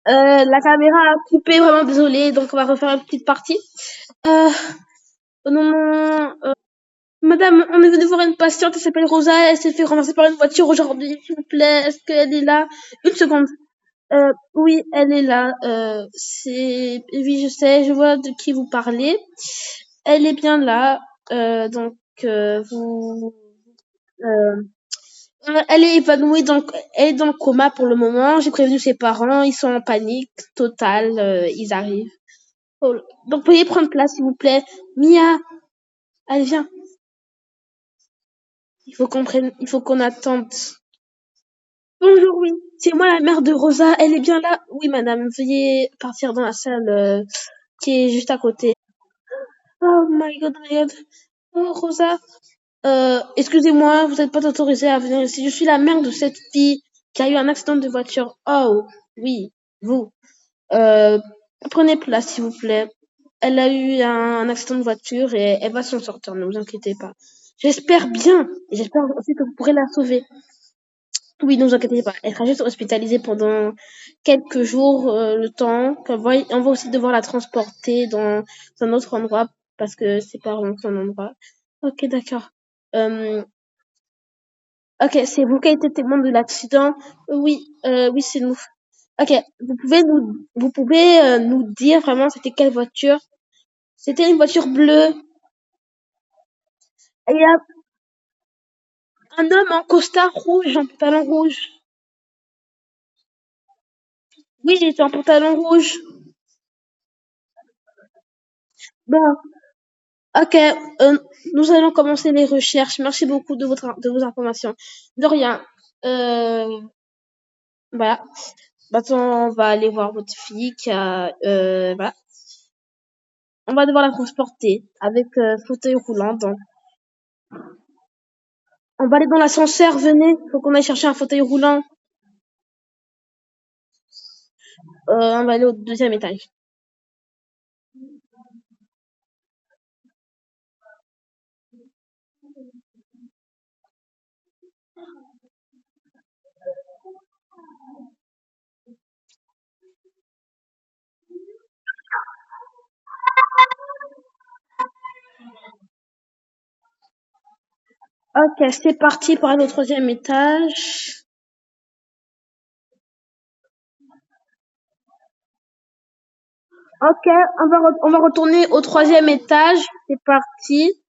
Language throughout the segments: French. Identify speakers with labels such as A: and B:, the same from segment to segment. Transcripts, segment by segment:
A: La caméra a coupé, vraiment désolée, donc on va refaire une petite partie. Euh, non, madame, on est venu voir une patiente, elle s'appelle Rosa, elle s'est fait renverser par une voiture aujourd'hui, s'il vous plaît, est-ce qu'elle est là? Une seconde. Oui, elle est là. Oui, je sais, je vois de qui vous parlez. Elle est bien là. Donc, euh, elle est évanouie, donc elle est dans le coma pour le moment. J'ai prévenu ses parents, ils sont en panique totale, ils arrivent. Oh, donc, veuillez prendre place, s'il vous plaît. Mia, allez, viens. Il faut qu'on attende. Bonjour, oui. C'est moi la mère de Rosa. Elle est bien là? Oui, madame. Veuillez partir dans la salle qui est juste à côté. Oh my god, my god. Oh, Rosa. Excusez-moi, vous n'êtes pas autorisée à venir ici. Je suis la mère de cette fille qui a eu un accident de voiture. Oh, oui, vous. Euh, Prenez place, s'il vous plaît. Elle a eu un accident de voiture et elle va s'en sortir, ne vous inquiétez pas. J'espère bien. Et j'espère aussi que vous pourrez la sauver. Oui, ne vous inquiétez pas. Elle sera juste hospitalisée pendant quelques jours, le temps. On va aussi devoir la transporter dans un autre endroit parce que ses parents sont un endroit. Ok, d'accord. Euh, ok, c'est vous qui avez été témoin de l'accident. Oui, oui, c'est nous. Ok, vous pouvez nous dire vraiment c'était quelle voiture? C'était une voiture bleue. Et il y a un homme en costard rouge, en pantalon rouge. Oui, il était en pantalon rouge. Bon, ok, nous allons commencer les recherches. Merci beaucoup de vos informations. De rien. Euh, voilà. Maintenant, on va aller voir votre fille qui a, voilà. On va devoir la transporter avec fauteuil roulant. Donc, on va aller dans l'ascenseur. Venez. Faut qu'on aille chercher un fauteuil roulant. On va aller au deuxième étage. Ok, c'est parti pour aller au troisième étage. Ok, on va retourner au troisième étage. C'est parti.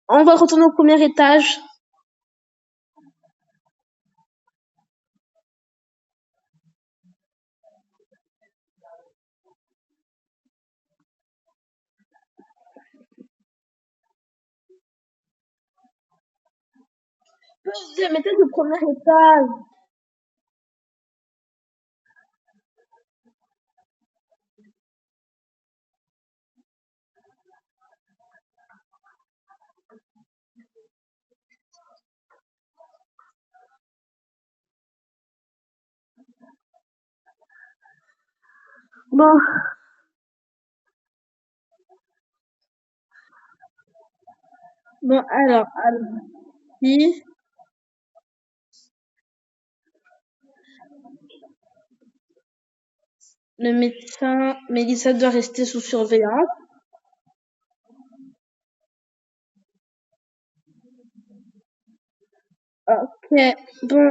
A: On va retourner au premier étage. Deuxième étage, le premier étage. Bon, bon, alors, allons-y. Le médecin, Mélissa doit rester sous surveillance. Ok, bon,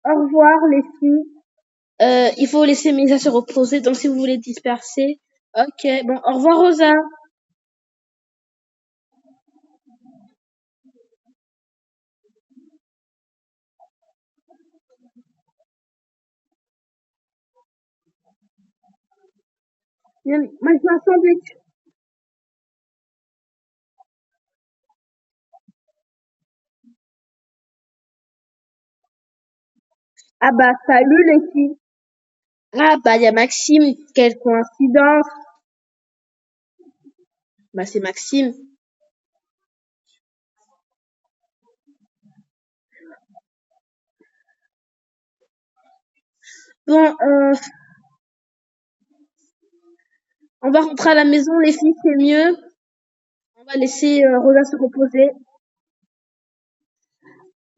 A: au revoir les filles. Il faut laisser Mélissa se reposer, donc si vous voulez disperser. Ok, bon, au revoir Rosa. Moi, je vais un sandwich. Ah bah, salut les filles. Ah bah, il y a Maxime. Quelle coïncidence. Bah, c'est Maxime. Bon, on va rentrer à la maison, les filles, c'est mieux. On va laisser Rosa se reposer.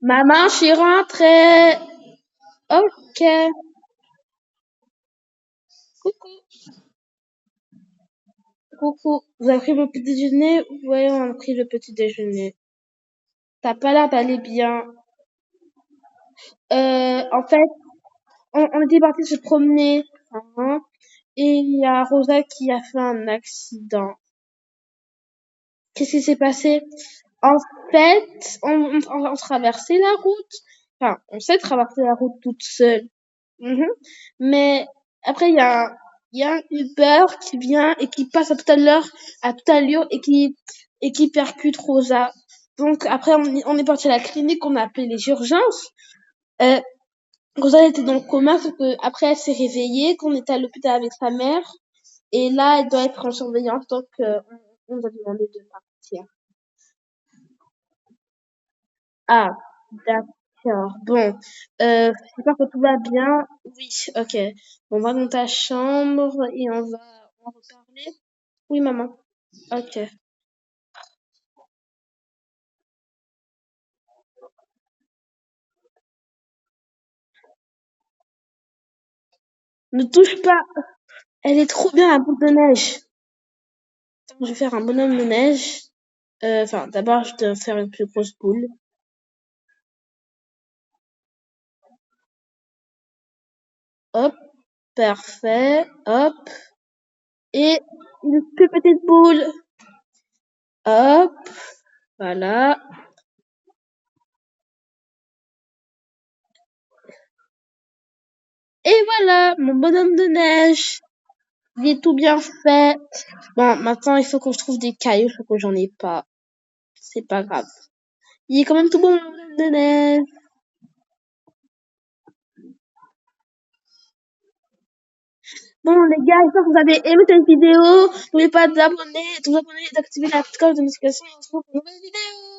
A: Maman, je suis rentrée. Ok. Coucou, coucou. Vous avez pris le petit déjeuner? Ouais, on a pris le petit déjeuner. T'as pas l'air d'aller bien. En fait, on était parti se promener, hein, et il y a Rosa qui a fait un accident. Qu'est-ce qui s'est passé? En fait, on traversait la route. Enfin, on sait traverser la route toute seule. Mhm. Mais après, il y a un Uber qui vient et qui passe à toute allure et qui percute Rosa. Donc après, on est parti à la clinique, on a appelé les urgences. Euh, Rosa elle était dans le coma, sauf que après elle s'est réveillée, qu'on était à l'hôpital avec sa mère. Et là, elle doit être en surveillance, donc on nous a demandé de partir. Ah, d'accord. Bon, j'espère que tout va bien. Oui, ok. On va dans ta chambre et on va en reparler. Oui, maman. Ok. Ne touche pas. Elle est trop bien, la boule de neige. Attends, je vais faire un bonhomme de neige. Enfin, d'abord, je dois faire une plus grosse boule. Hop, parfait. Hop. Et une plus petite boule. Hop, voilà. Et voilà, mon bonhomme de neige. Il est tout bien fait. Bon, maintenant, il faut que je trouve des cailloux, sauf que j'en ai pas. C'est pas grave. Il est quand même tout bon, mon bonhomme de neige. Bon, les gars, j'espère que vous avez aimé cette vidéo. N'oubliez pas de vous abonner, d'activer la petite cloche de notification. On se retrouve pour une nouvelle vidéo.